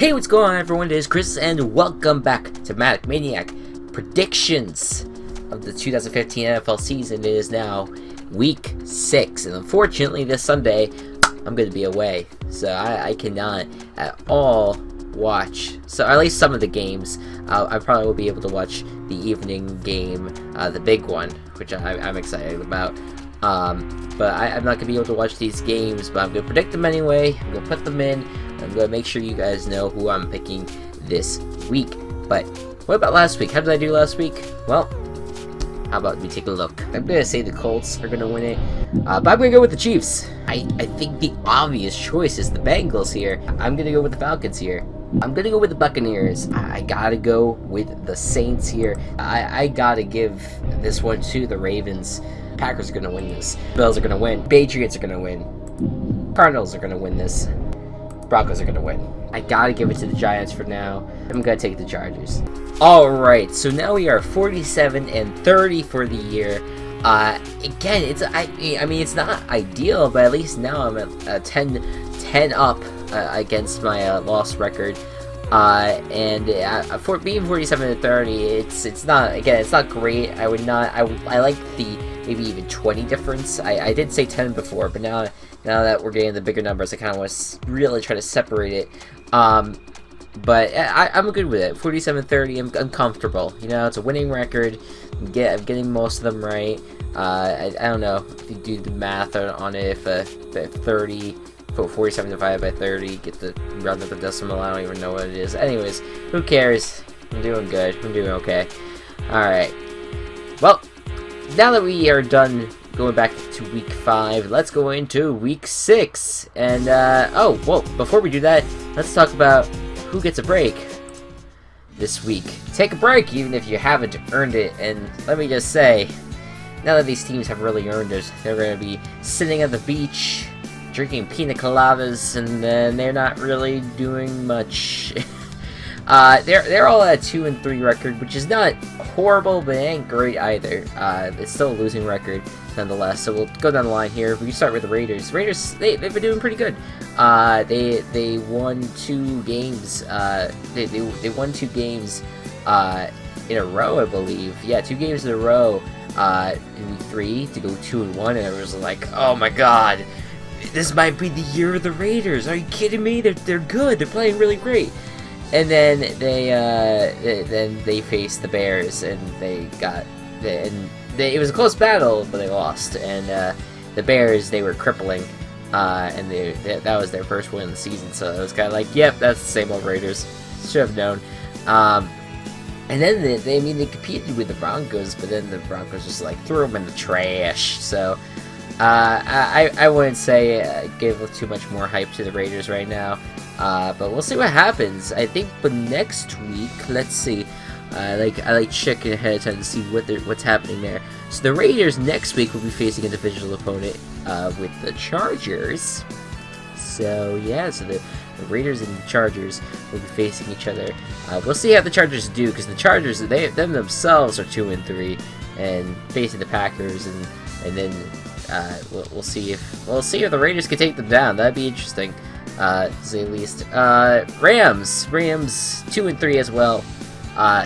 Hey, what's going on everyone? It is Chris and welcome back to ManicManiac Predictions of the 2015 NFL season. It is now week 6 and unfortunately this Sunday I'm going to be away, so I cannot at all watch, so at least some of the games. I probably will be able to watch the evening game, the big one, which I'm excited about. But I'm not going to be able to watch these games, but I'm going to predict them anyway. I'm going to put them in. I'm going to make sure you guys know who I'm picking this week. But what about last week? How did I do last week? Well, how about we take a look? I'm going to say the Colts are going to win it, but I'm going to go with the Chiefs. I think the obvious choice is the Bengals here. I'm going to go with the Falcons here. I'm going to go with the Buccaneers. I got to go with the Saints here. I got to give this one to the Ravens. Packers are going to win this. Bills are going to win. Patriots are going to win. Cardinals are going to win this. Broncos are going to win. I got to give it to the Giants for now. I'm going to take the Chargers. Alright, so now we are 47-30 for the year. Again, it's not ideal, but at least now I'm at 10 up against my loss record. For being 47-30, it's not great. I like the maybe even 20 difference. I did say 10 before, but now that we're getting the bigger numbers, I kind of want to really try to separate it. But I'm good with it. 47-30, I'm comfortable. You know, it's a winning record. I'm getting most of them right. I don't know if you do the math on it, if 30. 47 divided by 30, get the round up the decimal, I don't even know what it is. Anyways, who cares? I'm doing good. I'm doing okay. Alright. Well, now that we are done going back to week 5, let's go into week 6. And, before we do that, let's talk about who gets a break this week. Take a break, even if you haven't earned it. And let me just say, now that these teams have really earned it, they're going to be sitting at the beach, drinking pina coladas, and they're not really doing much. They're all at a 2-3 record, which is not horrible, but it ain't great either. It's still a losing record nonetheless. So we'll go down the line here. We can start with the Raiders. Raiders, they've been doing pretty good. They won 2 games. They won 2 games in a row, I believe. Yeah, 2 games in a row in week 3 to go 2-1, and it was like, oh my god. This might be the year of the Raiders. Are you kidding me? They're good. They're playing really great. And then they faced the Bears, and it was a close battle, but they lost. And the Bears, they were crippling, and that was their first win of the season. So it was kind of like, yep, that's the same old Raiders. Should have known. And then they competed with the Broncos, but then the Broncos just like threw them in the trash. So. I wouldn't say give too much more hype to the Raiders right now, but we'll see what happens. I think, but next week, let's see. I like checking ahead of time to see what's happening there. So the Raiders next week will be facing a divisional opponent with the Chargers. So yeah, so the Raiders and the Chargers will be facing each other. We'll see how the Chargers do, because the Chargers them themselves are 2-3 and facing the Packers, and then. We'll see if the Raiders can take them down. That'd be interesting, to say the least. Rams 2-3 as well.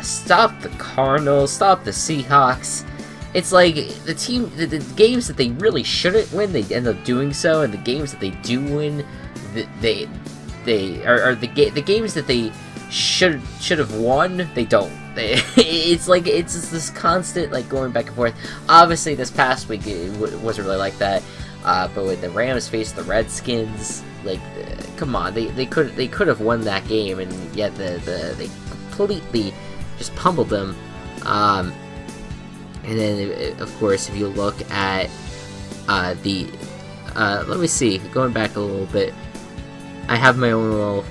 Stop the Cardinals. Stop the Seahawks. It's like the games that they really shouldn't win, they end up doing so, and the games that they do win, they are the games that they should have won, they don't. It's just this constant like going back and forth. Obviously, this past week it wasn't really like that. But when the Rams faced the Redskins, like, come on, they could have won that game, and yet they completely just pummeled them. And then of course, if you look at let me see, going back a little bit, I have my own little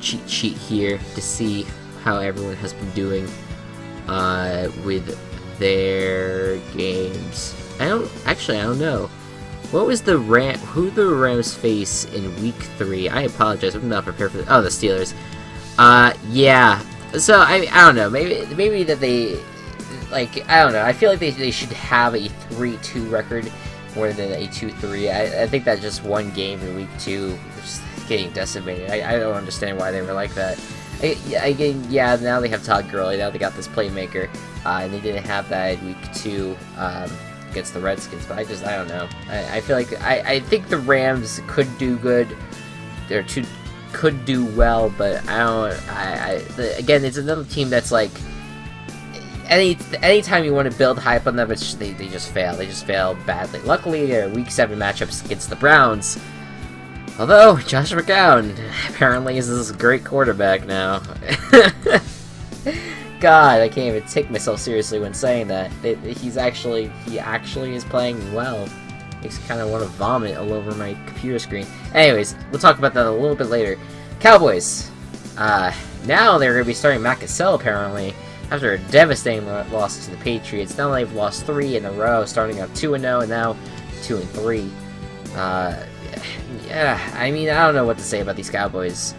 cheat sheet here to see how everyone has been doing with their games. I don't know. What was who the Rams face in week 3? I apologize, I'm not prepared for the Steelers. Yeah. So I don't know. Maybe that they I don't know. I feel like they should have a 3-2 record more than a 2-3. I think that just one game in week 2 was getting decimated. I don't understand why they were like that. Yeah, now they have Todd Gurley. Now they got this playmaker, and they didn't have that in week 2 against the Redskins. But I don't know. I feel like I think the Rams could do good. Could do well, but I don't. Again, it's another team that's like anytime you want to build hype on them, they just fail. They just fail badly. Luckily, their week 7 matchups against the Browns. Although, Josh McCown apparently is this great quarterback now. God, I can't even take myself seriously when saying that. He actually is playing well. Makes me kind of want to vomit all over my computer screen. Anyways, we'll talk about that a little bit later. Cowboys. Now they're going to be starting Matt Cassell, apparently, after a devastating loss to the Patriots. Now they've lost 3 in a row, starting out 2-0 and now 2-3. Yeah, I mean, I don't know what to say about these Cowboys.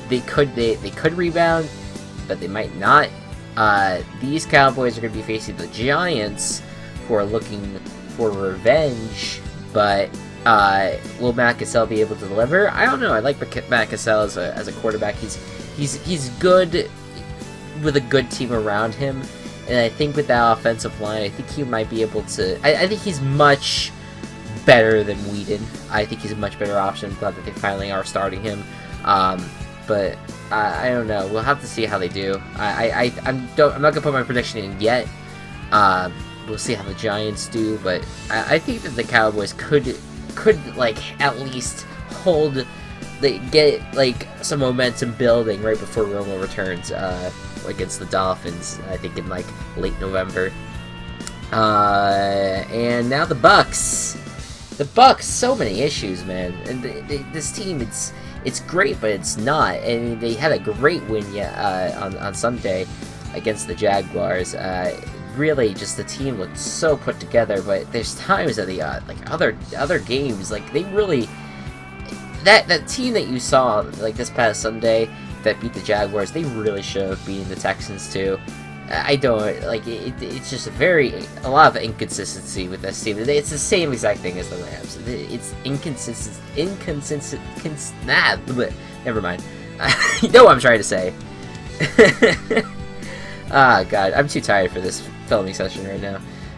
They could rebound, but they might not. These Cowboys are going to be facing the Giants, who are looking for revenge, but will Matt Cassell be able to deliver? I don't know. I like Matt Cassell as a quarterback. He's good with a good team around him, and I think with that offensive line, I think he might be able to. I think he's much better than Whedon. I think he's a much better option. I'm glad that they finally are starting him. But I don't know. We'll have to see how they do. I'm not gonna put my prediction in yet. We'll see how the Giants do, but I think that the Cowboys could like at least get like some momentum building right before Romo returns against the Dolphins. I think in like late November. And now the Bucks. The Bucks, so many issues, man. And this team, it's great, but it's not. I mean, they had a great win on Sunday against the Jaguars. Really, just the team looked so put together. But there's times that the like other games, like they really that team that you saw like this past Sunday that beat the Jaguars, they really should have beaten the Texans too. I don't like it's just a lot of inconsistency with this team. It's the same exact thing as the Rams. It's inconsistent. Never mind. You know what I'm trying to say. God, I'm too tired for this filming session right now.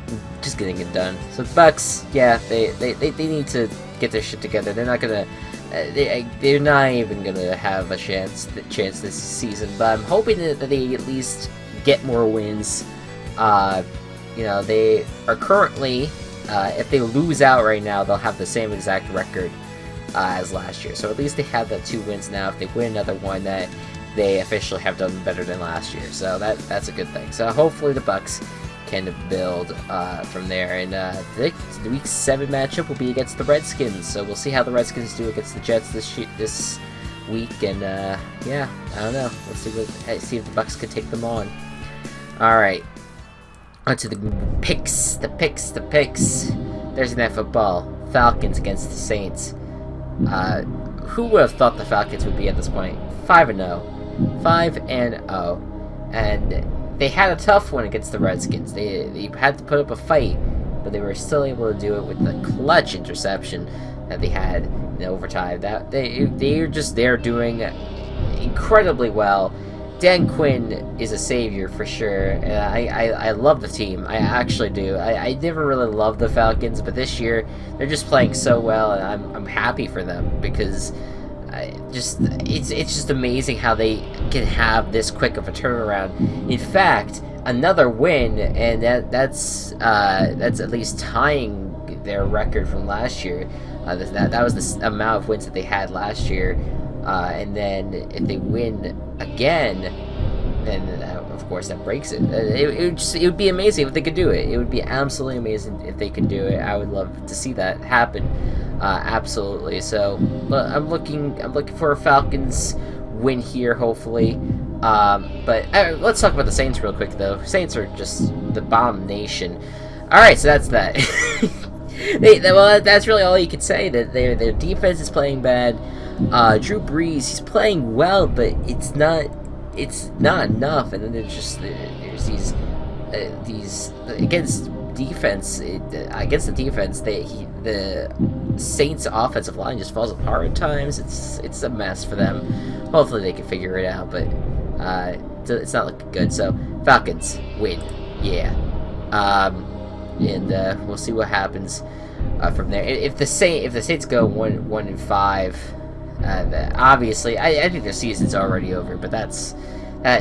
I'm just getting it done. So the Bucks, yeah, they need to get their shit together. They're not gonna. They're not even gonna have a chance this season. But I'm hoping that they at least get more wins. You know, they are currently, if they lose out right now, they'll have the same exact record as last year. So at least they have that 2 wins now. If they win another one, that they officially have done better than last year. So that's a good thing. So hopefully the Bucks can build from there. And the week 7 matchup will be against the Redskins. So we'll see how the Redskins do against the Jets this week. And yeah, I don't know. We'll see if the Bucks can take them on. Alright, on to the picks. Thursday Night Football, Falcons against the Saints. Who would have thought the Falcons would be at this point? 5-0. 5-0. And they had a tough one against the Redskins. They had to put up a fight, but they were still able to do it with the clutch interception that they had in overtime. That they're doing incredibly well. Dan Quinn is a savior for sure, and I love the team. I actually do. I never really loved the Falcons, but this year they're just playing so well, and I'm happy for them because it's just amazing how they can have this quick of a turnaround. In fact, another win, and that's at least tying their record from last year. That was the amount of wins that they had last year. And then if they win again, then of course that breaks it. It would be amazing if they could do it. It would be absolutely amazing if they could do it. I would love to see that happen. Absolutely. So I'm looking for a Falcons win here, hopefully. But let's talk about the Saints real quick, though. Saints are just the bomb nation. All right, so that's that. Well, that's really all you could say. That their defense is playing bad. Drew Brees, he's playing well, but it's not enough. And then there's these against defense. Against the defense, the Saints' offensive line just falls apart at times. It's a mess for them. Hopefully they can figure it out, but It's not looking good. So Falcons win. Yeah. And we'll see what happens from there. If the Saints go 1-5, obviously I think the season's already over. But that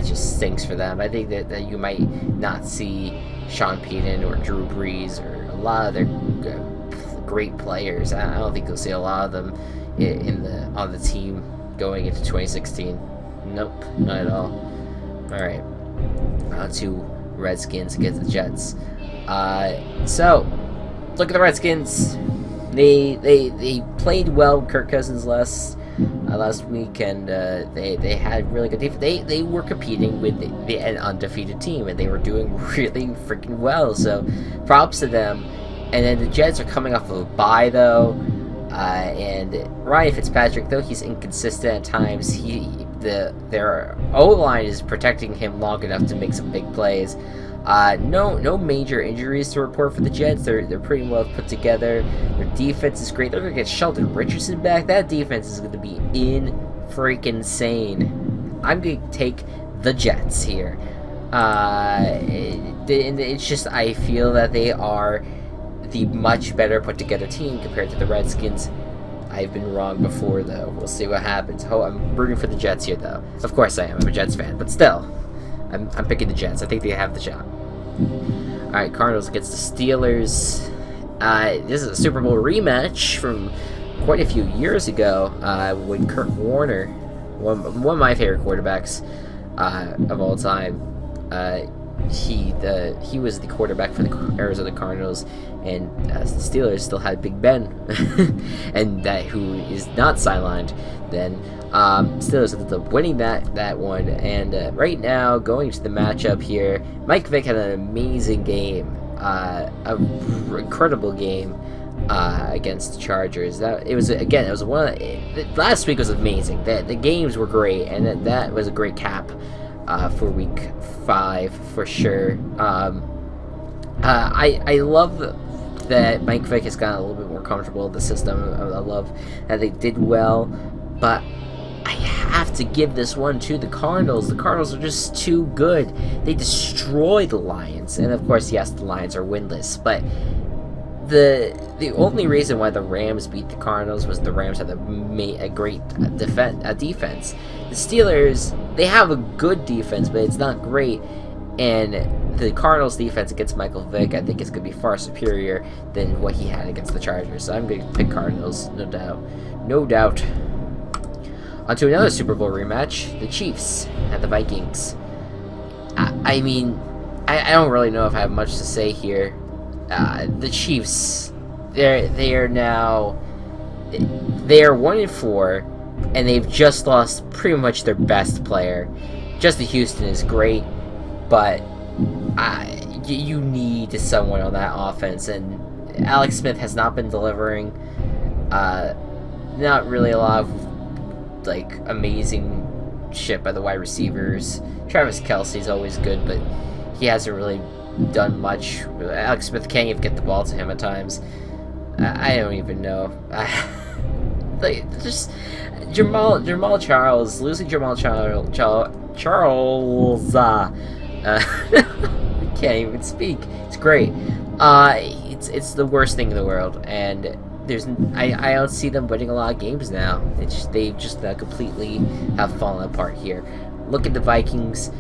just stinks for them. I think that you might not see Sean Payton or Drew Brees or a lot of their great players. I don't think you'll see a lot of them on the team going into 2016. Nope, not at all. All right, on to Redskins against the Jets. So look at the Redskins. They played well with Kirk Cousins last week, and they had really good defense. They were competing with an undefeated team, and they were doing really freaking well. So props to them. And then the Jets are coming off of a bye, though. And Ryan Fitzpatrick, though he's inconsistent at times, their O-line is protecting him long enough to make some big plays. No major injuries to report for the Jets. They're pretty well put together. Their defense is great. They're going to get Sheldon Richardson back. That defense is going to be insane. I'm going to take the Jets here. It's just I feel that they are the much better put together team compared to the Redskins. I've been wrong before, though. We'll see what happens. I'm rooting for the Jets here, though. Of course I am. I'm a Jets fan, but still, I'm picking the Jets. I think they have the shot. All right, Cardinals against the Steelers. This is a Super Bowl rematch from quite a few years ago when Kurt Warner, one of my favorite quarterbacks of all time, he was the quarterback for the Arizona Cardinals, and the Steelers still had Big Ben, and who is not sidelined. Then Steelers ended up winning that one, and right now going to the matchup here, Mike Vick had an amazing game, incredible game against the Chargers. It was last week was amazing. The games were great, and that was a great cap for week 5 for sure. I love that Mike Vick has gotten a little bit more comfortable with the system. I love that they did well, but I have to give this one to the Cardinals. The Cardinals are just too good. They destroy the Lions, and of course, yes, the Lions are winless, but the only reason why the Rams beat the Cardinals was the Rams had a great defense. The Steelers, they have a good defense, but it's not great, and the Cardinals' defense against Michael Vick, I think, is going to be far superior than what he had against the Chargers. So I'm going to pick Cardinals, no doubt. On to another Super Bowl rematch, the Chiefs and the Vikings. I don't really know if I have much to say here. The Chiefs, they are 1-4, and they've just lost pretty much their best player. Justin Houston is great, but you need someone on that offense, and Alex Smith has not been delivering. Not really a lot of amazing shit by the wide receivers. Travis Kelce's always good, but he hasn't really done much. Alex Smith can't even get the ball to him at times. I don't even know. Just Jamal Charles, losing Jamal Charles. Can't even speak. It's great. It's the worst thing in the world, and I don't see them winning a lot of games now. They just completely have fallen apart here. Look at the Vikings.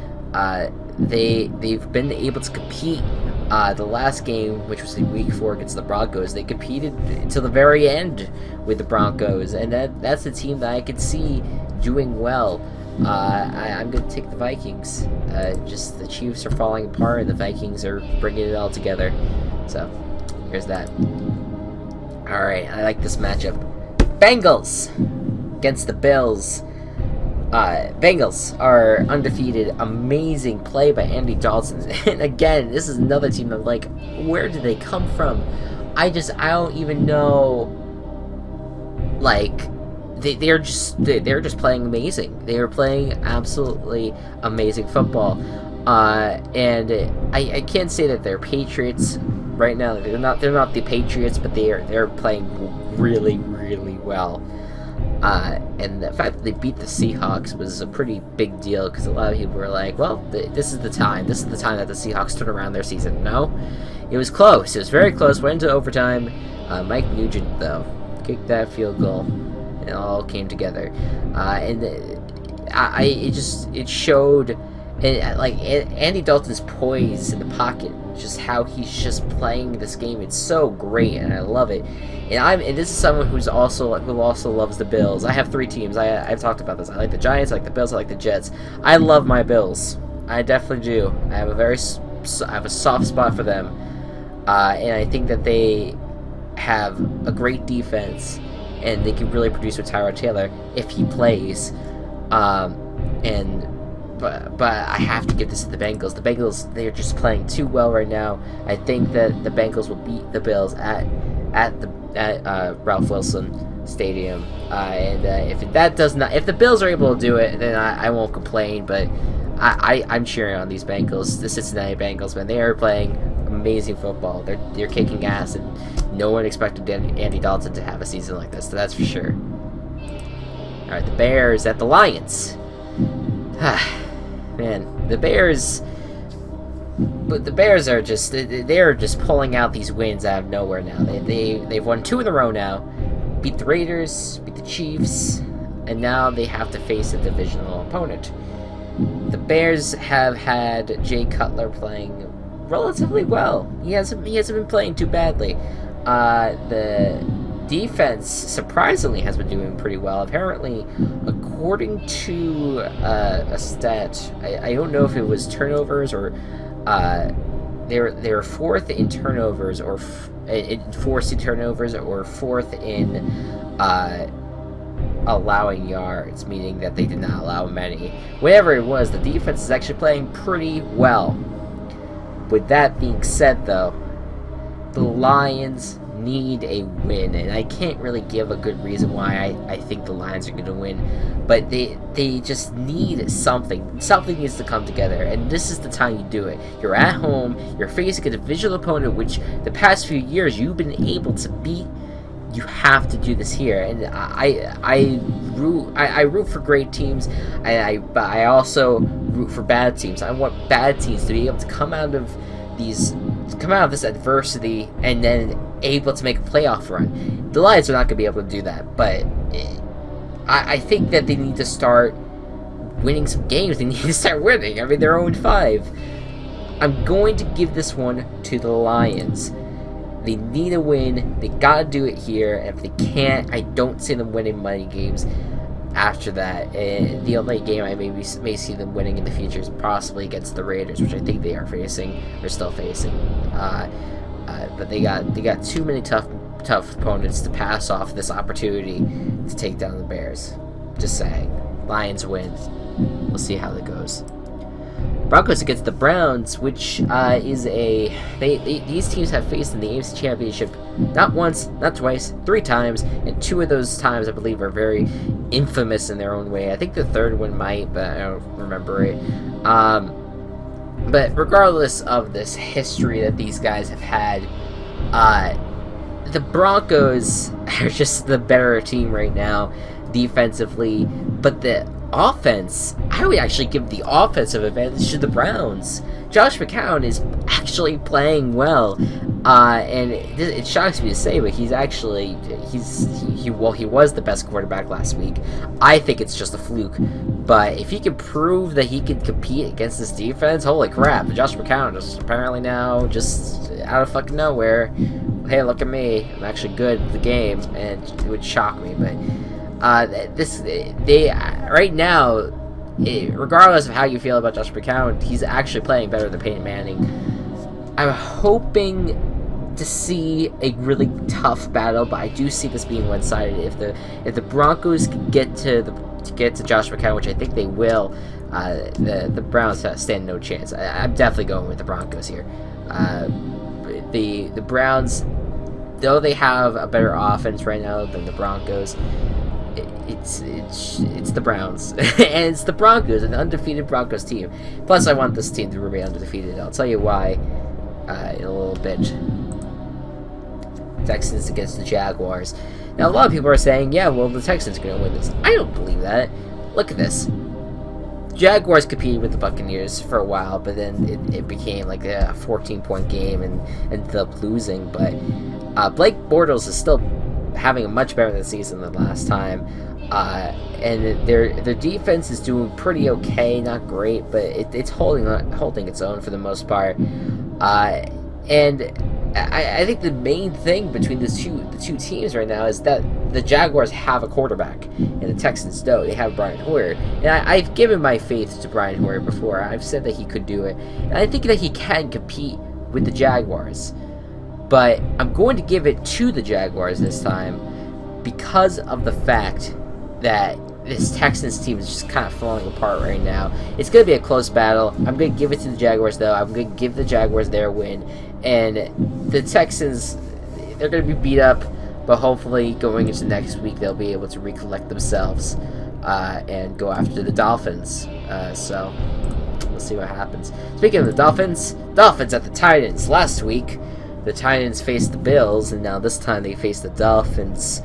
They've been able to compete. The last game, which was in Week 4 against the Broncos, they competed until the very end with the Broncos, and that's a team that I could see doing well. I'm going to take the Vikings. Just the Chiefs are falling apart, and the Vikings are bringing it all together. So, here's that. Alright, I like this matchup. Bengals against the Bills. Bengals are undefeated. Amazing play by Andy Dalton. And again, this is another team that, where did they come from? I don't even know. They're just playing amazing. They are playing absolutely amazing football. And I can't say that they're Patriots right now. They're not the Patriots, but they're playing really, really well. And the fact that they beat the Seahawks was a pretty big deal, because a lot of people were like, well, this is the time. This is the time that the Seahawks turn around their season. No, it was close. It was very close. Went into overtime. Mike Nugent, though, kicked that field goal. It all came together. It showed, like, Andy Dalton's poise in the pocket, just how he's just playing this game. It's so great, and I love it. And this is someone who also loves the Bills. I have 3 teams. I've talked about this. I like the Giants, I like the Bills, I like the Jets. I love my Bills. I definitely do. I have a soft spot for them, and I think that they have a great defense, and they can really produce with Tyrod Taylor if he plays. But I have to give this to the Bengals. The Bengals, they're just playing too well right now. I think that the Bengals will beat the Bills at Ralph Wilson Stadium. If the Bills are able to do it, then I won't complain. But I'm cheering on these Bengals, the Cincinnati Bengals, man. They are playing amazing football. They're kicking ass, and no one expected Andy Dalton to have a season like this. So that's for sure. All right, the Bears at the Lions. Man, the Bears. But the Bears are they're just pulling out these wins out of nowhere now. They've won 2 in a row now. Beat the Raiders, beat the Chiefs, and now they have to face a divisional opponent. The Bears have had Jay Cutler playing relatively well. He hasn't been playing too badly. The defense surprisingly has been doing pretty well. Apparently, according to a stat, I don't know if it was turnovers or they're 4th in turnovers or in forcing turnovers, or 4th in allowing yards, meaning that they did not allow many. Whatever it was, the defense is actually playing pretty well. With that being said, though, the Lions need a win, and I can't really give a good reason why I think the Lions are going to win, but they just need something. Something needs to come together, and this is the time you do it. You're at home, you're facing a divisional opponent which the past few years you've been able to beat. You have to do this here, and I root for great teams, but I also root for bad teams. I want bad teams to be able to come out of this adversity and then able to make a playoff run. The Lions are not going to be able to do that, but I think that they need to start winning some games. They need to start winning. I mean, they're 0-5. I'm going to give this one to the Lions. They need a win. They gotta do it here. And if they can't, I don't see them winning money games after that. And the only game I may see them winning in the future is possibly against the Raiders, which I think they are still facing. But they got too many tough opponents to pass off this opportunity to take down the Bears. Just saying. Lions win. We'll see how that goes. Broncos against the Browns, which is these teams have faced in the AFC Championship not once, not twice, 3 times, and 2 of those times I believe are very infamous in their own way. I think the third one might, but I don't remember it. But regardless of this history that these guys have had, the Broncos are just the better team right now defensively, but the offense, I would actually give the offensive advantage to the Browns. Josh McCown is actually playing well, and it shocks me to say, but he was the best quarterback last week. I think it's just a fluke, but if he can prove that he can compete against this defense, holy crap, Josh McCown is apparently now just out of fucking nowhere. Hey, look at me, I'm actually good at the game, and it would shock me, but right now, regardless of how you feel about Josh McCown, he's actually playing better than Peyton Manning. I'm hoping to see a really tough battle, but I do see this being one-sided. If the Broncos can get to Josh McCown, which I think they will, the Browns stand no chance. I'm definitely going with the Broncos here. The Browns, though they have a better offense right now than the Broncos, it's the Browns and it's the Broncos, an undefeated Broncos team. Plus, I want this team to remain undefeated. I'll tell you why in a little bit. Texans against the Jaguars. Now, a lot of people are saying, yeah, well, the Texans are going to win this. I don't believe that. Look at this. Jaguars competed with the Buccaneers for a while, but then it became like a 14-point game and ended up losing. But Blake Bortles is still having a much better season than last time. And their defense is doing pretty okay, not great, but it's holding its own for the most part. And I think the main thing between the two teams right now is that the Jaguars have a quarterback, and the Texans don't. They have Brian Hoyer. And I've given my faith to Brian Hoyer before. I've said that he could do it. And I think that he can compete with the Jaguars. But I'm going to give it to the Jaguars this time because of the fact that this Texans team is just kind of falling apart right now. It's going to be a close battle. I'm going to give it to the Jaguars, though. I'm going to give the Jaguars their win. And the Texans, they're going to be beat up, but hopefully going into next week, they'll be able to recollect themselves and go after the Dolphins. So we'll see what happens. Speaking of the Dolphins at the Titans. Last week, the Titans faced the Bills, and now this time they face the Dolphins.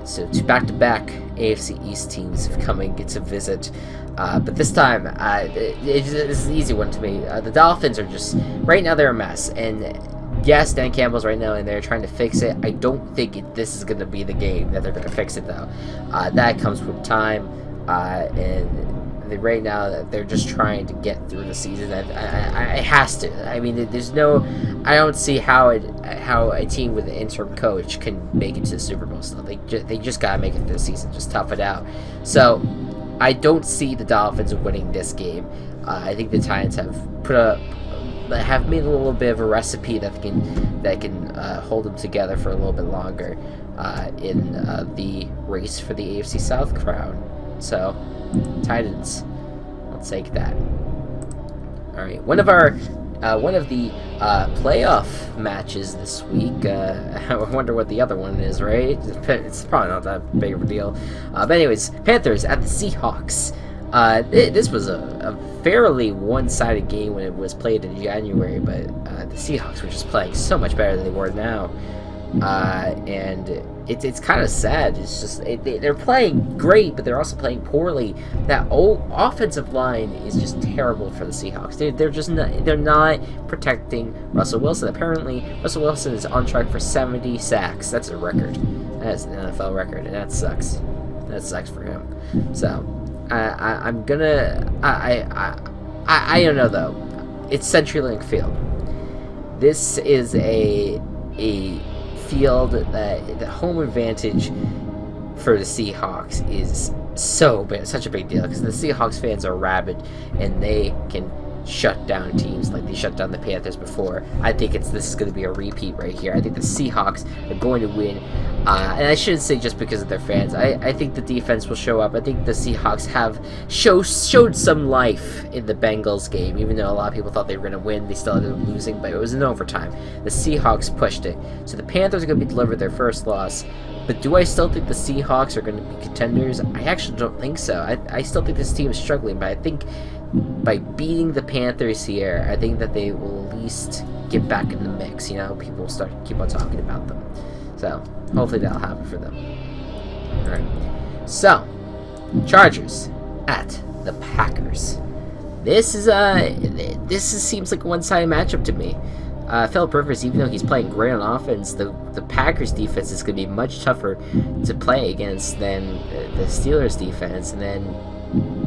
So two back-to-back AFC East teams have come and get to visit. But this time, it's an easy one to me. The Dolphins are just, right now they're a mess. And yes, Dan Campbell's right now and they're trying to fix it. I don't think this is going to be the game that they're going to fix it, though. That comes with time. And right now, they're just trying to get through the season. And it has to. I mean, there's no... I don't see how a team with an interim coach can make it to the Super Bowl still. They just got to make it through the season. Just tough it out. So I don't see the Dolphins winning this game. I think the Titans have made a little bit of a recipe that can hold them together for a little bit longer in the race for the AFC South crown. So Titans, I'll take that. All right, one of the playoff matches this week. I wonder what the other one is, right? It's probably not that big of a deal. But anyways, Panthers at the Seahawks. This was a fairly one-sided game when it was played in January, but the Seahawks were just playing so much better than they were now. And it's kind of sad. It's just they're playing great, but they're also playing poorly. That offensive line is just terrible for the Seahawks. They're not protecting Russell Wilson. Apparently, Russell Wilson is on track for 70 sacks. That's a record. That's an NFL record, and that sucks. That sucks for him. So I don't know though. It's CenturyLink Field. This is a field that the home advantage for the Seahawks is such a big deal because the Seahawks fans are rabid and they can shut down teams like they shut down the Panthers before. I think this is going to be a repeat right here. I think the Seahawks are going to win, and I shouldn't say just because of their fans. I think the defense will show up. I think the Seahawks have showed some life in the Bengals game, even though a lot of people thought they were going to win. They still ended up losing, but it was in overtime. The Seahawks pushed it. So the Panthers are going to be delivered their first loss. But do I still think the Seahawks are going to be contenders? I actually don't think so. I still think this team is struggling, but I think by beating the Panthers here, I think that they will at least get back in the mix. You know, people will keep on talking about them. So hopefully that'll happen for them. All right. So Chargers at the Packers. This seems like a one-sided matchup to me. Philip Rivers, even though he's playing great on offense, the Packers defense is going to be much tougher to play against than the Steelers defense, and then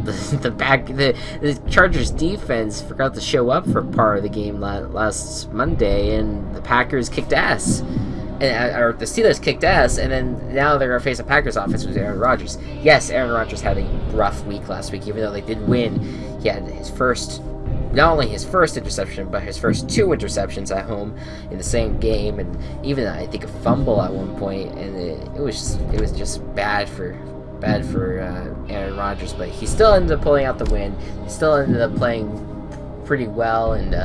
the Chargers defense forgot to show up for part of the game last Monday, and the Packers kicked ass. Or the Steelers kicked ass, and then now they're going to face a Packers offense with Aaron Rodgers. Yes, Aaron Rodgers had a rough week last week, even though they did win. He had not only his first interception, but his first 2 interceptions at home in the same game, and even I think a fumble at one point, and it was just bad for Aaron Rodgers. But he still ended up pulling out the win. He still ended up playing pretty well, and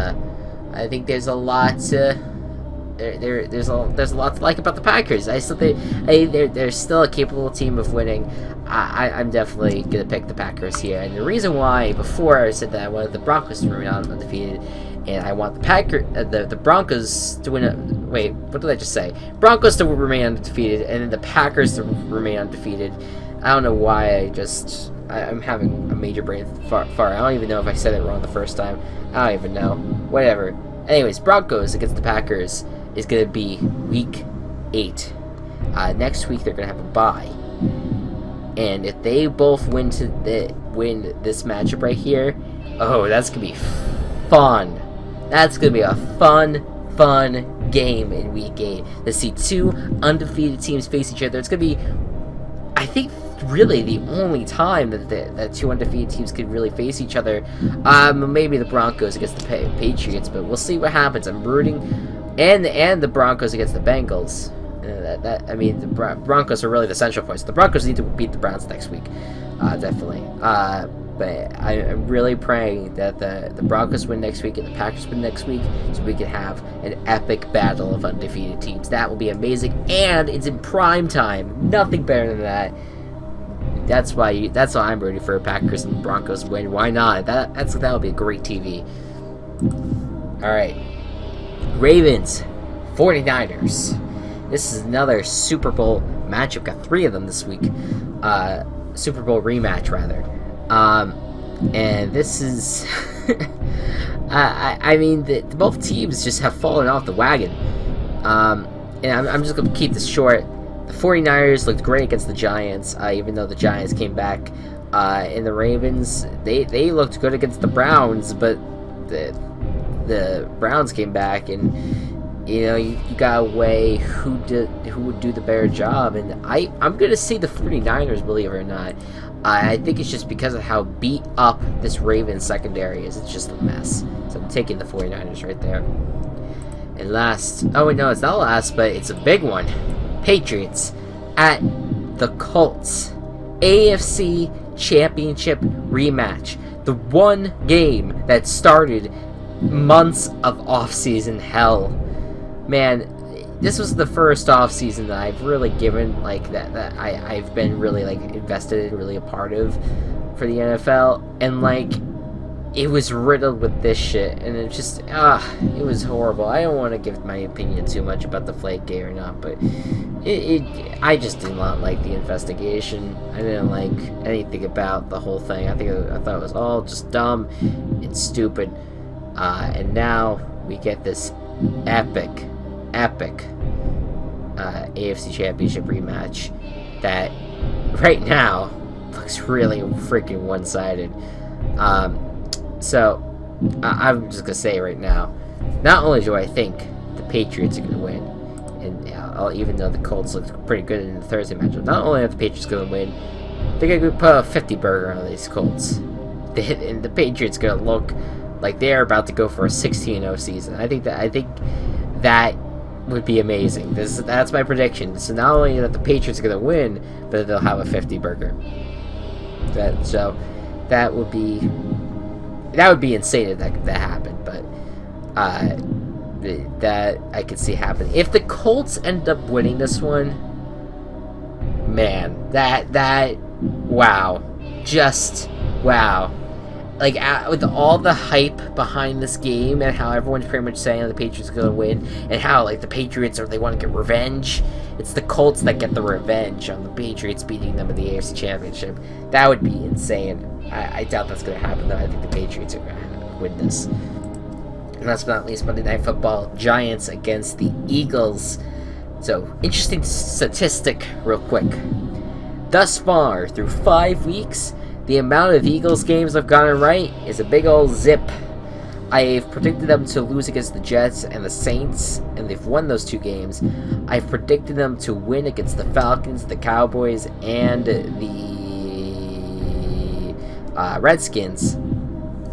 I think there's a lot to. There's a lot to like about the Packers. I still think they're still a capable team of winning. I'm definitely gonna pick the Packers here, and the reason why, before I said that I wanted the Broncos to remain undefeated, and I want the Broncos to win Wait, what did I just say? Broncos to remain undefeated, and then the Packers to remain undefeated. I don't know why I'm having a major brain fart. I don't even know if I said it wrong the first time. I don't even know. Whatever. Anyways, Broncos against the Packers is going to be Week 8. Next week they're going to have a bye. And if they both win this matchup right here, oh, that's going to be fun. That's going to be a fun game in Week 8. To see two undefeated teams face each other. It's going to be, I think, really the only time that two undefeated teams could really face each other. Maybe the Broncos against the Patriots, but we'll see what happens. I'm rooting, and the Broncos against the Bengals. The Broncos are really the central point. So the Broncos need to beat the Browns next week, definitely. But I'm really praying that the Broncos win next week and the Packers win next week, so we can have an epic battle of undefeated teams. That will be amazing, and it's in prime time. Nothing better than that. That's why I'm rooting for Packers and Broncos win. Why not? That'll be a great TV. All right, Ravens, 49ers. This is another Super Bowl matchup. Got 3 of them this week. Super Bowl rematch, rather. And this is, both teams just have fallen off the wagon. And I'm just gonna keep this short. The 49ers looked great against the Giants, even though the Giants came back. And the Ravens, they looked good against the Browns, but the Browns came back, and you gotta weigh who would do the better job. And I'm gonna say the 49ers, believe it or not. I think it's just because of how beat up this Ravens secondary is. It's just a mess. So I'm taking the 49ers right there. And last, oh wait, no, it's not last, but it's a big one. Patriots at the Colts. AFC Championship rematch. The one game that started months of offseason hell. Man, this was the first offseason that I've really given, that I've been really, invested in, really a part of for the NFL. And, it was riddled with this shit. And it just, it was horrible. I don't want to give my opinion too much about the Flake-gate or not, but I just did not like the investigation. I didn't like anything about the whole thing. I thought it was all just dumb and stupid. And now we get this epic AFC Championship rematch that right now looks really freaking one-sided. So I'm just gonna say right now, not only do I think the Patriots are gonna win, and even though the Colts looked pretty good in the Thursday matchup, not only are the Patriots gonna win, they're gonna put a 50 burger on these Colts, and the Patriots gonna look like they're about to go for a 16-0 season. I think that would be amazing. That's my prediction. So not only that the Patriots are going to win, but they'll have a 50 burger. That would be insane if that happened. But that I could see happen. If the Colts end up winning this one, man, that wow, just wow. With all the hype behind this game and how everyone's pretty much saying the Patriots are going to win, and how, the Patriots they want to get revenge, it's the Colts that get the revenge on the Patriots beating them in the AFC Championship. That would be insane. I doubt that's going to happen, though. I think the Patriots are going to win this. And last but not least, Monday Night Football, Giants against the Eagles. So, interesting statistic real quick. Thus far, through 5 weeks, the amount of Eagles games I've gotten right is a big old zip. I've predicted them to lose against the Jets and the Saints, and they've won those 2 games. I've predicted them to win against the Falcons, the Cowboys, and the Redskins.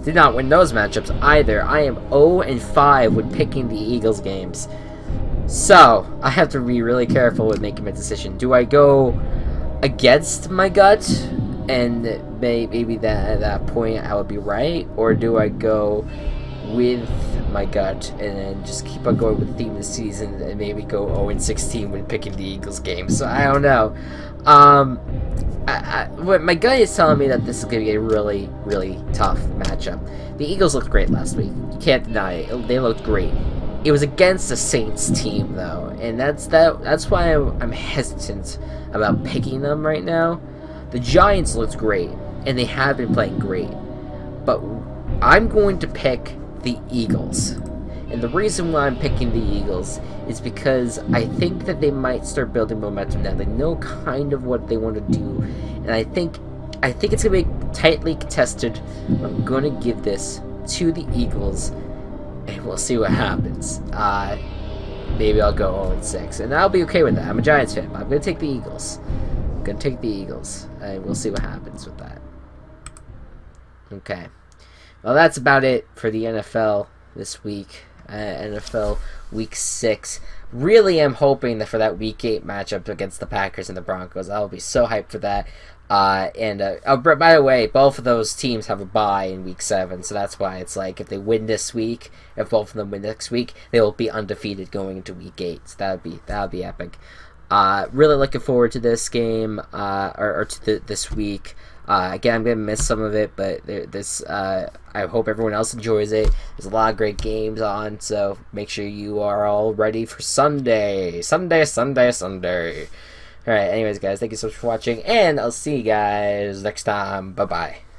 Did not win those matchups either. I am 0-5 when picking the Eagles games. So, I have to be really careful with making my decision. Do I go against my gut? And maybe at that point I would be right, or do I go with my gut and then just keep on going with the theme of the season and maybe go 0-16 when picking the Eagles game? So I don't know. What my gut is telling me that this is going to be a really, really tough matchup. The Eagles looked great last week. You can't deny it. They looked great. It was against the Saints team, though, and that's why I'm hesitant about picking them right now. The Giants looked great, and they have been playing great, but I'm going to pick the Eagles. And the reason why I'm picking the Eagles is because I think that they might start building momentum now. They know kind of what they want to do, and I think it's going to be tightly contested. I'm going to give this to the Eagles, and we'll see what happens. Maybe I'll go 0-6, and I'll be okay with that. I'm a Giants fan, but I'm going to take the Eagles. And we'll see what happens with that. Okay. Well, that's about it for the NFL this week. NFL Week 6. Really am hoping that for that Week 8 matchup against the Packers and the Broncos. I'll be so hyped for that. By the way, both of those teams have a bye in Week 7, so that's why it's like if they win this week, if both of them win next week, they will be undefeated going into Week 8. So that would be epic. Really looking forward to this game or to this week. Again, I'm gonna miss some of it, but I hope everyone else enjoys it. There's a lot of great games on, so make sure you are all ready for Sunday. Alright, anyways, guys, thank you so much for watching, and I'll see you guys next time. Bye-bye.